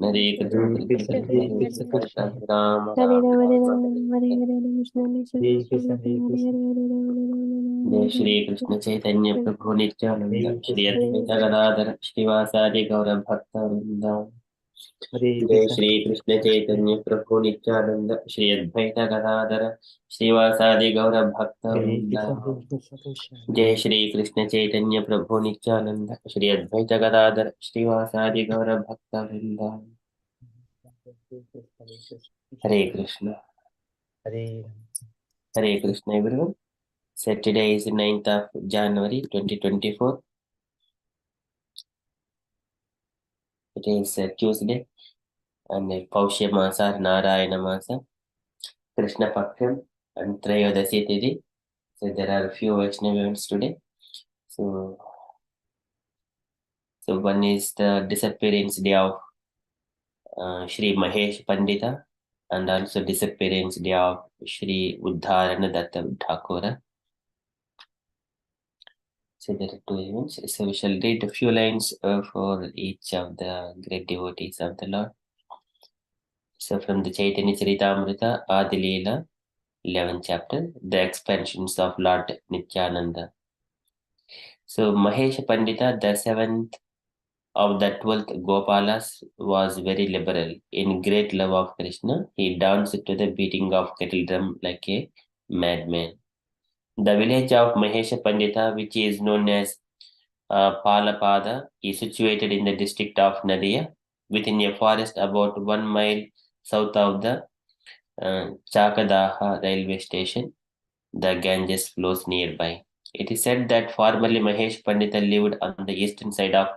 Hare Krishna, Krishna, Hare Hare Krishna, Krishna, Krishna Rama Hare Rama Rama, Hare Rama Rama, Hare Hare Hare Krishna, Hare Krishna, Krishna, Hare Hare Hare, Krishna. जय श्री कृष्ण चैतन्य प्रभु नित्यानंद श्री अद्वैत गदाधर श्रीवासादि गौर भक्त वृंद। जय श्री कृष्ण चैतन्य प्रभु नित्यानंद श्री अद्वैत गदाधर श्रीवासादि गौर भक्त वृंद। जय श्री कृष्ण चैतन्य प्रभु नित्यानंद श्री अद्वैत गदाधर श्रीवासादि गौर भक्त वृंद। Hare Krishna Hare Krishna everyone. So today is 9th of January 2024. It is Tuesday and Paushya Masa or Narayana Masa, Krishna Paksham and Trayodasi Tithi. So there are a few Vaishnava events today. So one is the disappearance day of Shri Mahesh Pandita and also disappearance day of Shri Uddharana Datta Thakura. So there are two events. So we shall read a few lines for each of the great devotees of the Lord. So from the Chaitanya Charitamrita, Adi Leela, 11th chapter, the expansions of Lord Nityananda. So Mahesh Pandita, the seventh of the 12th Gopalas, was very liberal. In great love of Krishna, he danced to the beating of kettle drum like a madman. The village of Mahesh Pandita, which is known as Palapada, is situated in the district of Nadia, within a forest about 1 mile south of the Chakadaha railway station. The Ganges flows nearby. It is said that formerly Mahesh Pandita lived on the eastern side of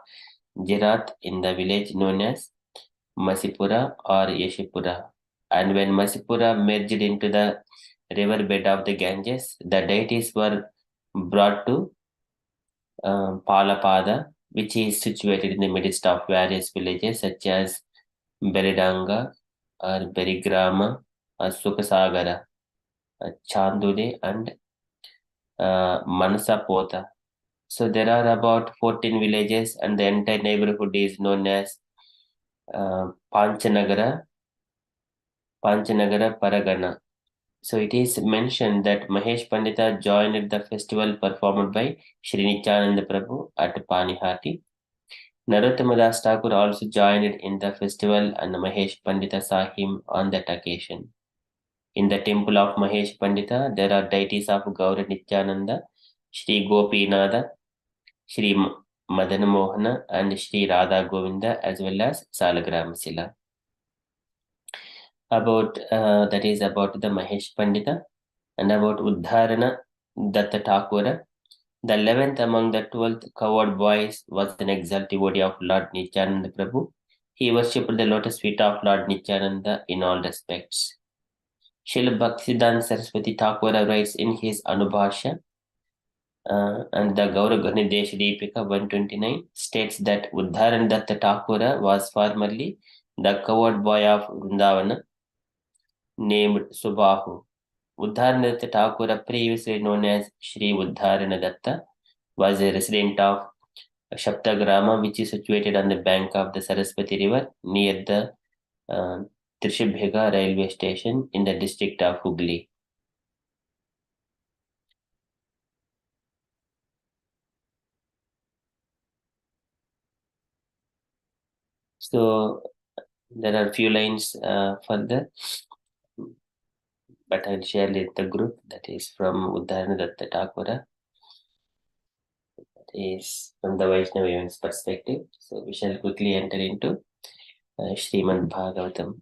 Jirat in the village known as Masipura or Yeshipura. And when Masipura merged into the riverbed of the Ganges, the deities were brought to Palapada, which is situated in the midst of various villages such as Beridanga or Berigrama or Sukasagara, Chandule, and Manasapota. So there are about 14 villages, and the entire neighborhood is known as Panchanagara, Panchanagara Paragana. So it is mentioned that Mahesh Pandita joined the festival performed by Sri Nityananda Prabhu at Panihati. Narottama Das Thakur also joined in the festival, and Mahesh Pandita saw him on that occasion. In the temple of Mahesh Pandita, there are deities of Gaura Nityananda, Sri Gopinada, Sri Madan Mohana, and Sri Radha Govinda, as well as Salagram Sila. That is about the Mahesh Pandita, and about Uddharana Datta Thakura. The 11th among the 12th coward boys was an exalted devotee of Lord Nityananda Prabhu. He worshipped the lotus feet of Lord Nityananda in all respects. Srila Bhaktisiddhanta Saraswati Thakura writes in his Anubhashya, and the Gauragani Desh Deepika 129 states that Uddharan Datta Thakura was formerly the coward boy of Vrindavana named Subahu. Uddharana Datta Thakura, previously known as Sri Uddharana Datta, was a resident of Shaptagrama, which is situated on the bank of the Saraswati River near the uh, Trishibhega railway station in the district of Hooghly. So there are few lines further, but I'll share with the group. That is from Uddharana Datta Thakura. That is from the Vaishnava events perspective. So we shall quickly enter into Srimad Bhagavatam.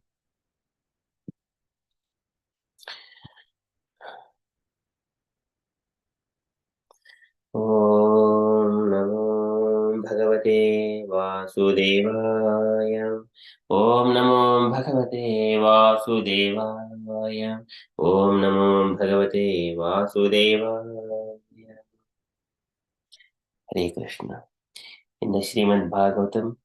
ॐ नमो भगवते वासुदेवाय। ॐ नमो भगवते वासुदेवाय। ॐ नमो भगवते वासुदेवाय। Hare Krishna. In the Srimad Bhagavatam,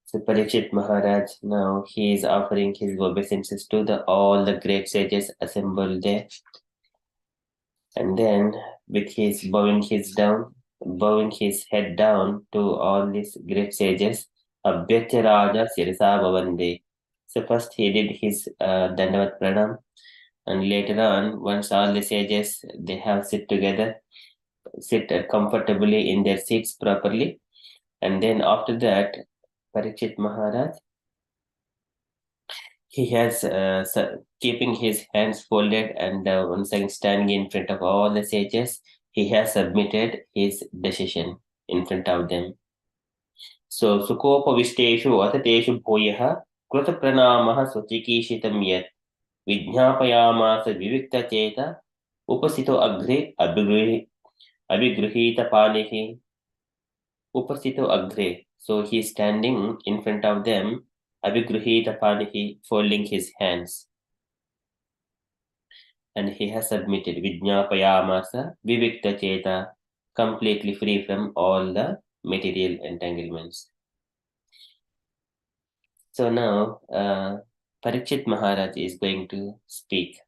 so Parikshit Maharaj, now he is offering his obeisances to all the great sages assembled there, and then with his bowing his head down to all these great sages, Abhyatya Raja Sirsa Bhavande. So first he did his Dandavat Pranam, and later on, once all the sages they have sit together, sit comfortably in their seats properly, and then after that, Parikshit Maharaj he has keeping his hands folded and once again standing in front of all the sages, he has submitted his decision in front of them. So Sukopavishteshu Atateshu Bhoyah Krutapranamah Swachikishitam Yat Vijñāpayāmāsa Viviktacheta Upasito Agre Abhigruhita Panihi Upasito Agre. So he is standing in front of them, Abhigruhita Panihi, folding his hands. And he has submitted Vijñāpayāmasa Viviktacheta, completely free from all the material entanglements. So now, Parikshit Maharaj is going to speak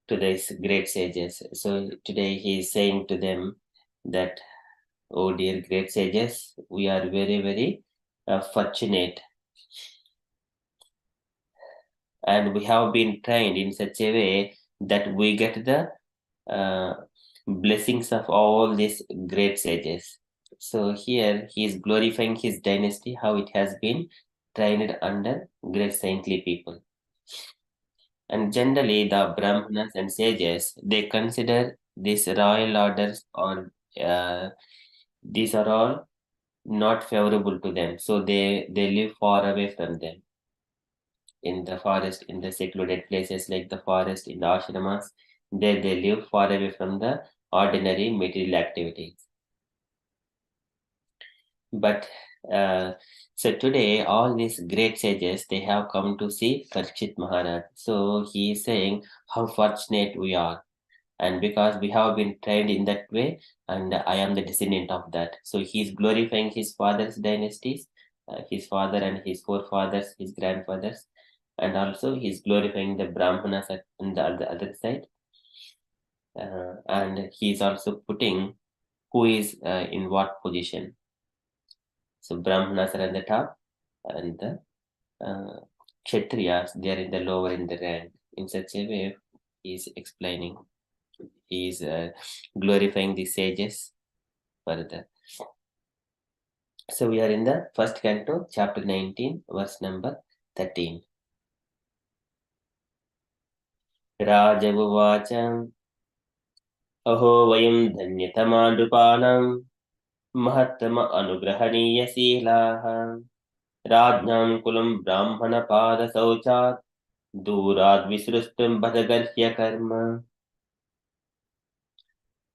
to these great sages. So today he is saying to them that, oh dear great sages, we are very, very fortunate. And we have been trained in such a way that we get the blessings of all these great sages. So here he is glorifying his dynasty, how it has been trained under great saintly people. And generally, the Brahmanas and sages they consider these royal orders or these are all not favorable to them. So they live far away from them in the forest, in the secluded places like the forest, in the ashramas. There they live far away from the ordinary material activities. But so today, all these great sages they have come to see Parikshit Maharaj. So he is saying how fortunate we are, and because we have been trained in that way, and I am the descendant of that. So he is glorifying his father's dynasties, his father and his forefathers, his grandfathers, and also he is glorifying the Brahmanas on the other side, and he is also putting who is in what position. So Brahmanas are at the top, and the Kshatriyas they are in the lower in the rank. In such a way, he is explaining. He is glorifying the sages further. So we are in the first canto, chapter 19, verse number 13. Rajavuvacha Aho vayam dhanyatama nrupanam mahattama anugrahanīya sīlaha Rajñam kulam brahmana pada sauchat Durad visrustam bhadagarhya karma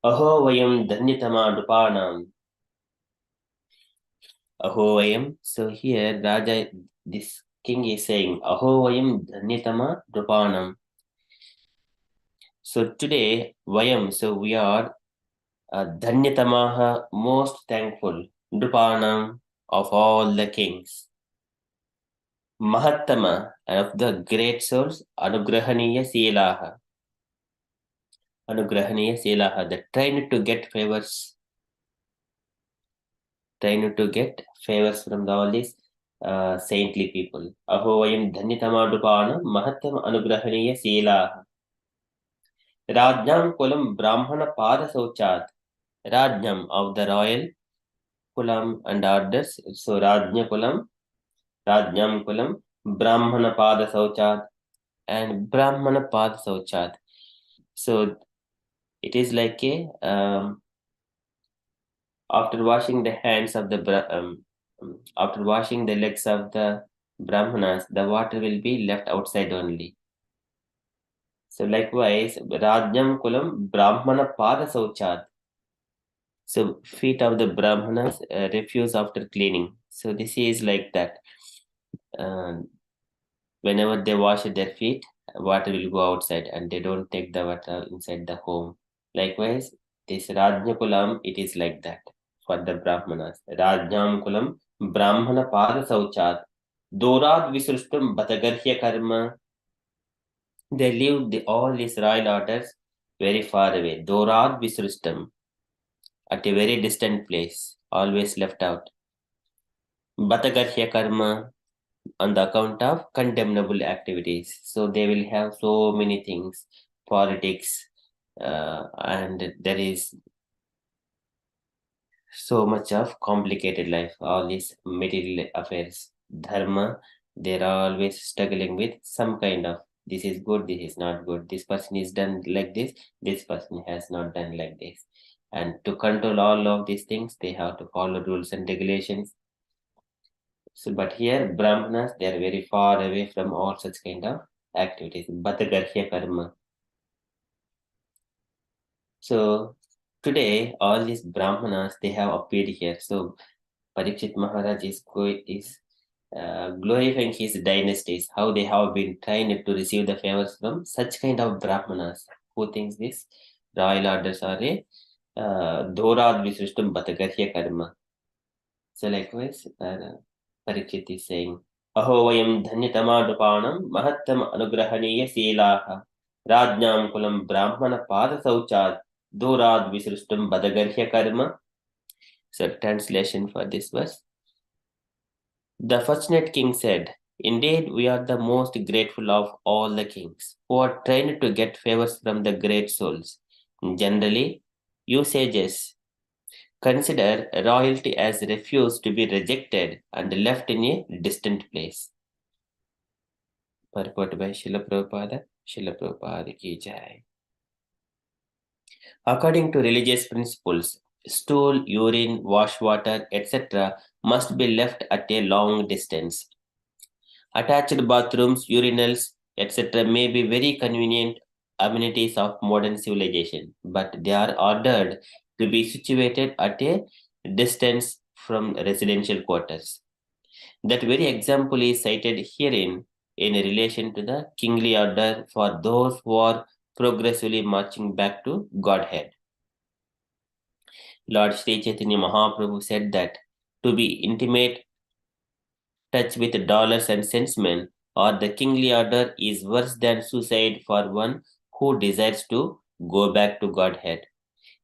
Aho vayam dhanyatama nrupanam Aho vayam. So here Raja, this king is saying, Aho vayam dhanyatama drupanam. So today, vayam, so we are dhanyatamaha, most thankful, drupanam, of all the kings. Mahattama, of the great souls, anugrahaniya silaha. Anugrahaniya silaha, the trained to get favors. Trained to get favors from all these saintly people. Aho vayam dhanyatamadupana mahattam anugrahaniya sīlaha. Rajñam kulam brahmana pada sauchat. Rajñam of the royal kulam and orders. So Rajñam kulam brahmana pada sauchat and brahmana pada sauchat. So it is like a after washing the hands of the after washing the legs of the brahmanas, the water will be left outside only. So likewise, Rajyam Kulam Brahmana Pada Sauchat. So feet of the brahmanas refuse after cleaning. So this is like that. Whenever they wash their feet, water will go outside and they don't take the water inside the home. Likewise, this Rajya Kulam, it is like that for the brahmanas. Rajyam Kulam Brahmana Pada Sauchat. Dorad Visrustam Bhatagarhya Karma. They leave all these royal orders very far away. Dorad Visrustam. At a very distant place, always left out. Bhatagarhya karma on the account of condemnable activities. So they will have so many things, politics, and there is so much of complicated life, all these material affairs. Dharma, they're always struggling with some kind of this is good, this is not good, this person is done like this person has not done like this. And to control all of these things, they have to follow rules and regulations. So, but here, Brahmanas, they are very far away from all such kind of activities. Bhatagarhya karma. So, today, all these Brahmanas, they have appeared here. So, Parikshit Maharaj is glorifying his dynasties, how they have been trained to receive the favors from such kind of Brahmanas. Who thinks this? Royal orders are a Dhorad Visrishtam Bhatagarhya karma. So likewise, Parikshit is saying, Aho vayam dhanyatamadupanam mahattam anugrahaniya silaha rajnam kulam brahmana pada sauchad dorad visrustam badagarhya karma. So translation for this verse. The fortunate king said, Indeed, we are the most grateful of all the kings who are trained to get favors from the great souls. Generally, you sages consider royalty as refused to be rejected and left in a distant place. Purport by Srila Prabhupada. Srila Prabhupada ki jai. According to religious principles, stool, urine, wash water, etc. must be left at a long distance. Attached bathrooms, urinals, etc. may be very convenient amenities of modern civilization, but they are ordered to be situated at a distance from residential quarters. That very example is cited herein in relation to the kingly order for those who are progressively marching back to Godhead. Lord Sri Chaitanya Mahaprabhu said that to be intimate touch with dollars and centsmen or the kingly order is worse than suicide for one who desires to go back to Godhead.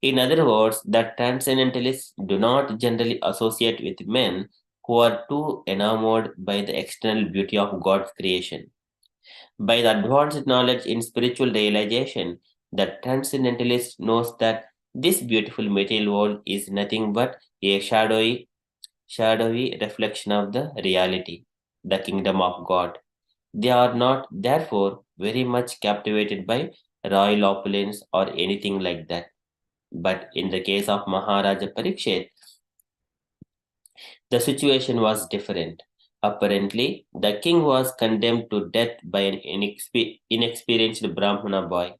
In other words, the transcendentalists do not generally associate with men who are too enamored by the external beauty of God's creation. By the advanced knowledge in spiritual realization, the transcendentalist knows that this beautiful material world is nothing but a shadowy reflection of the reality, the kingdom of God. They are not, therefore, very much captivated by royal opulence or anything like that. But in the case of Maharaja Parikshit, the situation was different. Apparently, the king was condemned to death by an inexperienced Brahmana boy,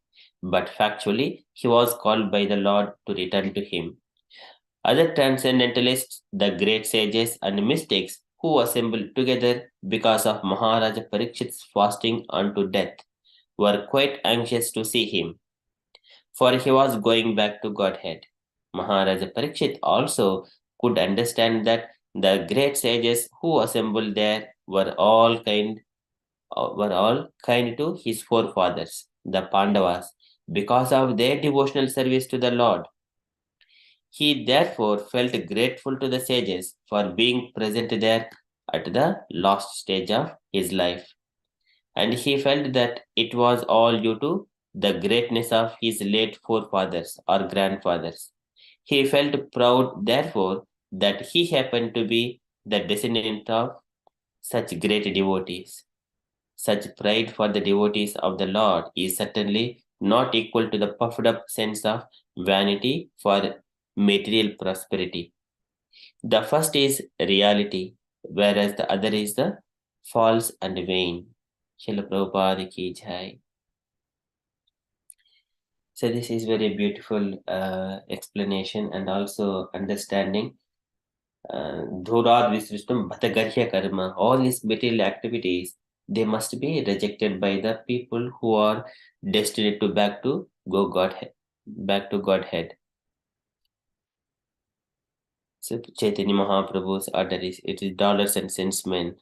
but factually, he was called by the Lord to return to him. Other transcendentalists, the great sages and mystics who assembled together because of Maharaja Parikshit's fasting unto death, were quite anxious to see him, for he was going back to Godhead. Maharaja Parikshit also could understand that the great sages who assembled there were all kind to his forefathers, the Pandavas, because of their devotional service to the Lord. He therefore felt grateful to the sages for being present there at the last stage of his life, and he felt that it was all due to the greatness of his late forefathers or grandfathers. He felt proud, therefore, that he happened to be the descendant of such great devotees. Such pride for the devotees of the Lord is certainly not equal to the puffed up sense of vanity for material prosperity. The first is reality, whereas the other is the false and vain. Srila Prabhupada ki jai. So this is very beautiful explanation and also understanding. Dhurad Visrishtam Bhatagarhya Karma. All these material activities, they must be rejected by the people who are destined to back to Godhead. So Chaitanya Mahaprabhu's order it is dollars and cents men,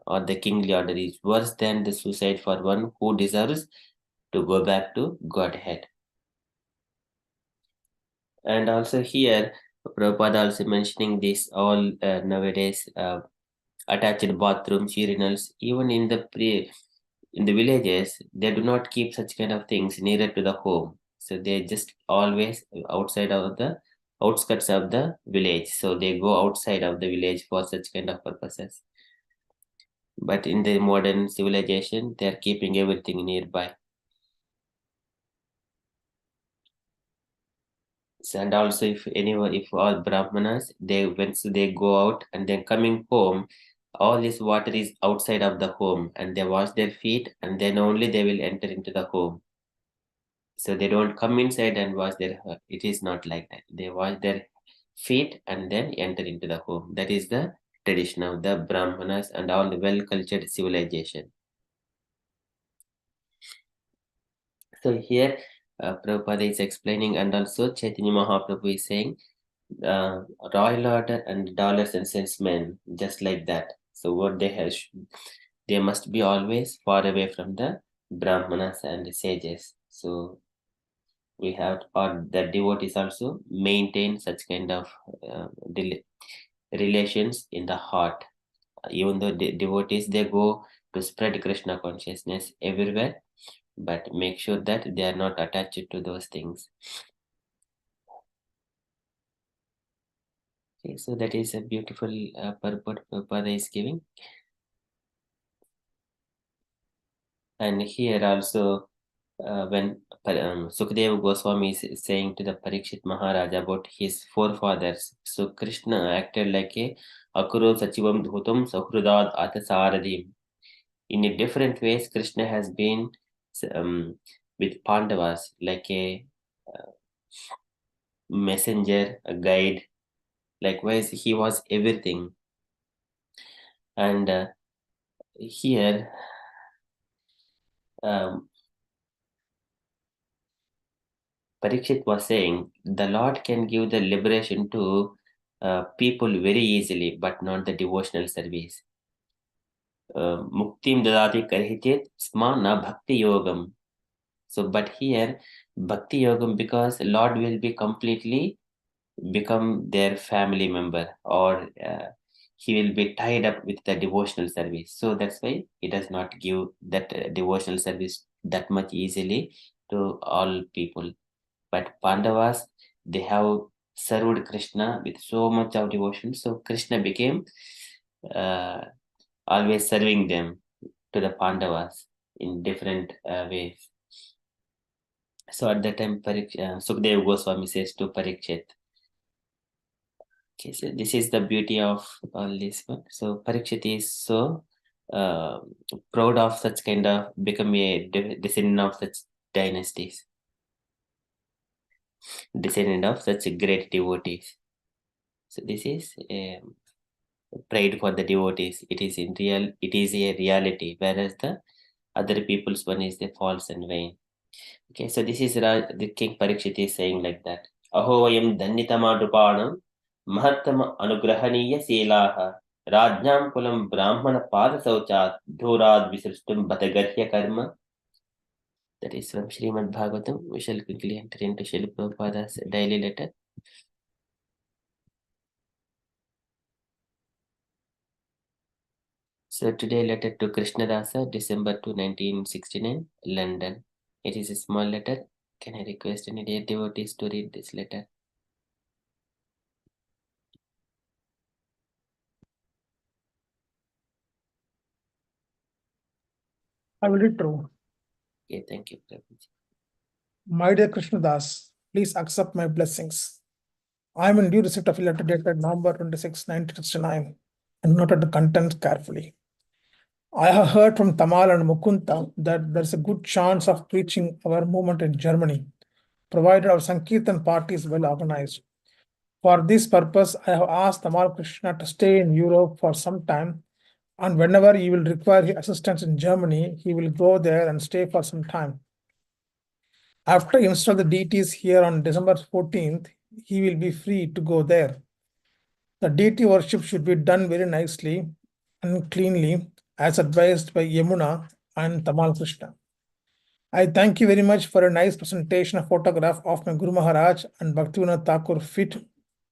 or the kingly order is worse than the suicide for one who deserves to go back to Godhead. And also here, Prabhupada also mentioning this all nowadays. attached bathrooms, urinals. Even in the villages, they do not keep such kind of things nearer to the home. So they just always outside of the outskirts of the village. So they go outside of the village for such kind of purposes. But in the modern civilization, they are keeping everything nearby. So, and also, if all brahmanas, once they go out and then coming home, all this water is outside of the home, and they wash their feet, and then only they will enter into the home. So they don't come inside and wash their. It is not like that. They wash their feet and then enter into the home. That is the tradition of the brahmanas and all the well-cultured civilization. So here, Prabhupada is explaining, and also Chaitanya Mahaprabhu is saying, royal order and dollars and cents men, just like that. So what they have, they must be always far away from the brahmanas and the sages. So we have, or the devotees also maintain such kind of relations in the heart. Even though devotees, they go to spread Krishna consciousness everywhere, but make sure that they are not attached to those things. Okay, so that is a beautiful purport Prabhupada is giving. And here also, when Sukadeva Goswami is saying to the Parikshit Maharaj about his forefathers, so Krishna acted like a Akuro Sachivam Dhutam Sahrudad Atasaradim. In a different ways, Krishna has been with Pandavas like a messenger, a guide. Likewise, he was everything. And here, Parikshit was saying, the Lord can give the liberation to people very easily, but not the devotional service. Muktim dadati karhichit sma na bhakti yogam. So, but here, bhakti yogam, because Lord will be completely become their family member, or he will be tied up with the devotional service. So that's why he does not give that devotional service that much easily to all people. But Pandavas, they have served Krishna with so much of devotion. So Krishna became uh, always serving them to the Pandavas in different ways. So at that time, Sukadeva Goswami says to Parikshit, okay, so this is the beauty of all this one. So Parikshit is so uh, proud of such kind of become a descendant of such dynasties, descendant of such great devotees. So this is pride for the devotees. It is a reality, whereas the other people's one is the false and vain. Okay, so this is the King Parikshit is saying like that. Aho vayam dhanitama drupanam mahatama anugrahaniya selaha rajnam kulam brahmana pada sauchat dhurad visrustum batagarhya karma. That is from Srimad Bhagavatam. We shall quickly enter into Srila Prabhupada's daily letter. So today letter to Krishnadasa, December 2, 1969, London. It is a small letter. Can I request any dear devotees to read this letter? I will read through. Okay, thank you, Prabhuji. My dear Krishnadas, please accept my blessings. I am in due receipt of a letter dated November 26, 1969, and noted the contents carefully. I have heard from Tamal and Mukunta that there is a good chance of preaching our movement in Germany, provided our Sankirtan party is well organized. For this purpose, I have asked Tamal Krishna to stay in Europe for some time, and whenever he will require his assistance in Germany, he will go there and stay for some time. After he installs the deities here on December 14th, he will be free to go there. The deity worship should be done very nicely and cleanly, as advised by Yamuna and Tamal Krishna. I thank you very much for a nice presentation of photograph of my Guru Maharaj and Bhaktivinoda Thakur fit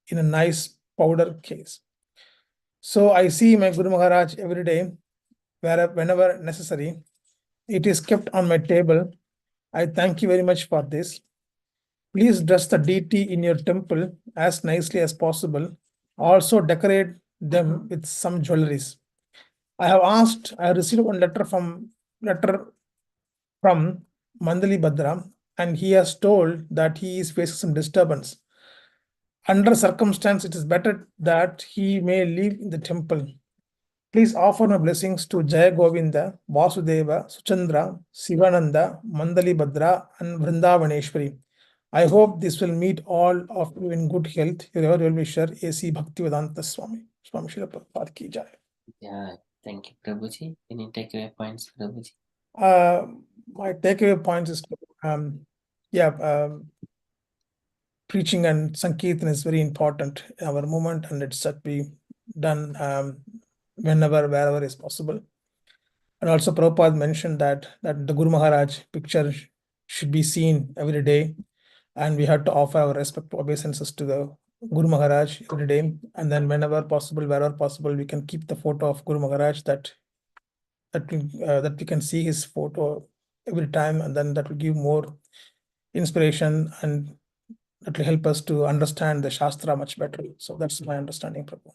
in a nice powder case. So I see my Guru Maharaj every day, whenever necessary. It is kept on my table. I thank you very much for this. Please dress the deity in your temple as nicely as possible. Also decorate them with some jewelries. I have received one letter from Mandali Bhadra, and he has told that he is facing some disturbance. Under circumstance, it is better that he may live in the temple. Please offer my blessings to Jaya Govinda, Vasudeva, Suchandra, Sivananda, Mandali Bhadra, and Vrindavaneshwari. I hope this will meet all of you in good health. Your ever well-wisher, A.C. Bhaktivedanta Swami. Swami Srila Prabhupada ki jai. Yeah, thank you, Prabhuji. Any takeaway points, Prabhuji? My takeaway points is, yeah, preaching and Sankirtan is very important in our movement, and it should be done whenever, wherever is possible. And also Prabhupada mentioned that the Guru Maharaj picture should be seen every day, and we have to offer our respect, obeisances to the Guru Maharaj every day. And then whenever possible, wherever possible, we can keep the photo of Guru Maharaj that we can see his photo every time, and then that will give more inspiration, and that will help us to understand the Shastra much better. So that's my understanding, Prabhu.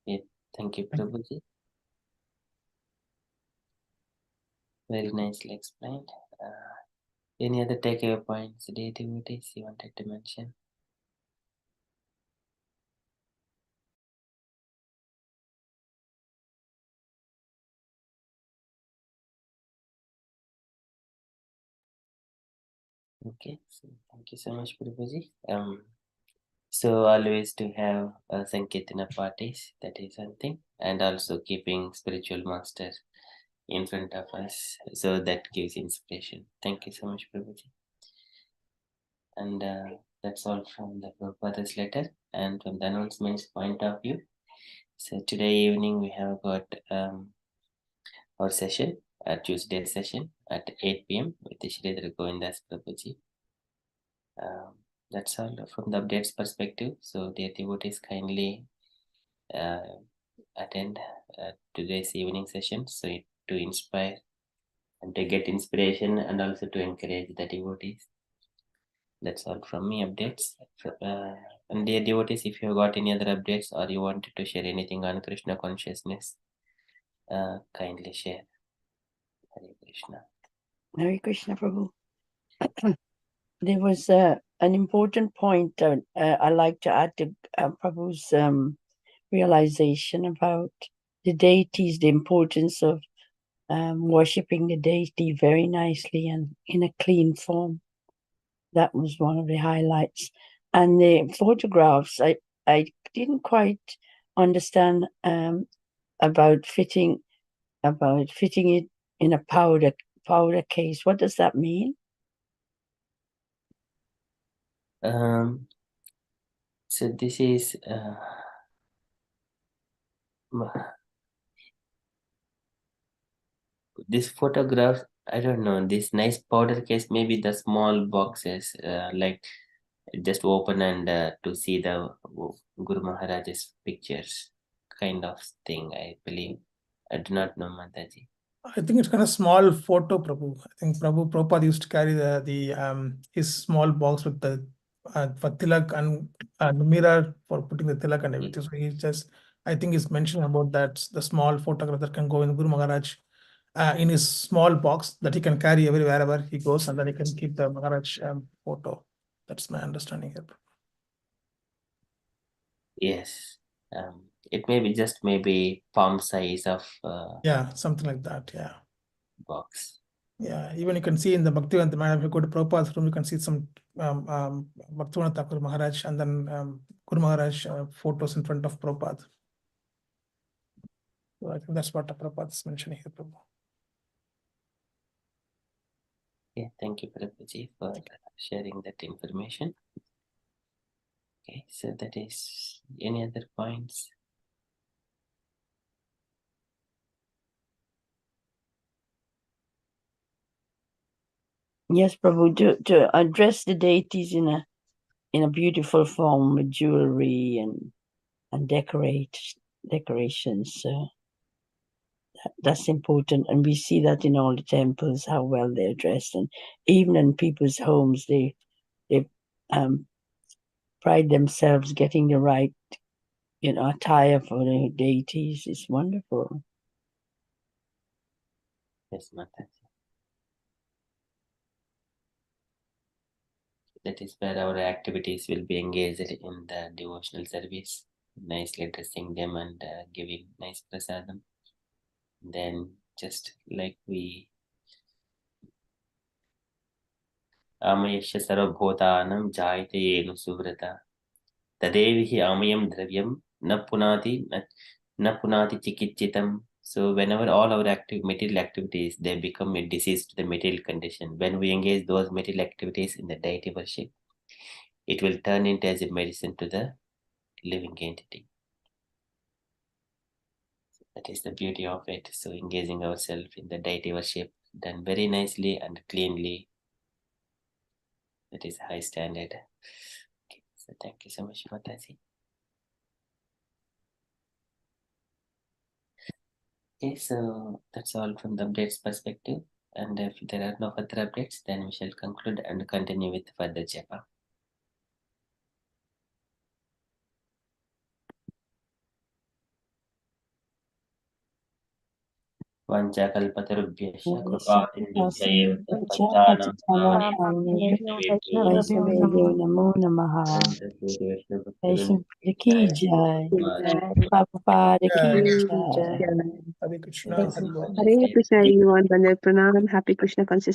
Yeah, thank you, Prabhuji. Very nicely explained. Any other takeaway points, dear devotees, you wanted to mention? Okay, so thank you so much, Prabhuji. So always to have Sankirtana parties, that is something, and also keeping spiritual master in front of us, so that gives inspiration. Thank you so much, Prabhuji. And that's all from the Prabhupada's letter and from the announcements point of view. So today evening we have got our session, Tuesday session at 8 p.m. with Shridhar Govindas Prabhuji. That's all from the updates perspective. So dear devotees, kindly attend today's evening session, so to inspire and to get inspiration and also to encourage the devotees. That's all from me updates. And dear devotees, if you have got any other updates or you wanted to share anything on Krishna consciousness, kindly share. Hare Krishna. Hare Krishna, Prabhu. There was an important point I like to add to Prabhu's realization about the deities, the importance of worshipping the deity very nicely and in a clean form. That was one of the highlights. And the photographs, I didn't quite understand about fitting it in a powder case. What does that mean? So this is this photograph. I don't know, this nice powder case, maybe the small boxes, like just open and to see the Guru Maharaj's pictures, kind of thing, I believe. I do not know, Mataji. I think it's kind of small photo, Prabhu. I think Prabhupada used to carry his small box with the for tilak and the mirror for putting the tilak and everything. So I think he's mentioning about that, the small photograph that can go in Guru Maharaj in his small box that he can carry wherever he goes, and then he can keep the Maharaj photo. That's my understanding here. Yes. It may be just maybe palm size of Yeah, something like that. Yeah. box. Yeah, even you can see in the Bhaktivedanta Madam, if you go to Prabhupada's room, you can see some Bhaktivinoda Thakur Maharaj and then Guru Maharaj photos in front of Prabhupada. So I think that's what Prabhupada is mentioning here, Prabhu. Yeah, thank you, Prabhuji, for sharing that information. Okay, so that is any other points? Yes, Prabhu, to address the deities in a beautiful form with jewelry and decorations. That's important, and we see that in all the temples, how well they're dressed, and even in people's homes, they pride themselves getting the right, attire for the deities. It's wonderful. Yes, Mataji. That is where our activities will be engaged in the devotional service, nicely dressing them and giving nice prasadam. Then just like we Amayasya sarvabhutanam jayate yenu suvrata tadevihi amayam dravyam na punati chikichitam. So whenever all our material activities, they become a disease to the material condition. When we engage those material activities in the deity worship, it will turn into as a medicine to the living entity. So that is the beauty of it. So engaging ourselves in the deity worship done very nicely and cleanly. That is high standard. Okay, so thank you so much, Mataji. Okay, so that's all from the updates perspective. And if there are no further updates, then we shall conclude and continue with further japa. Vanchakalpatarubhyascha कृपासिन्धुभ्य एव च पतितानां Vaishnaveyo Namo Namaha. Vaishnav Ki Jai. Prabhupada Ki Jai. Hare Krishna, Hare Bol. Hare Krishna, everyone. Vandana Pranam. Happy Krishna consciousness.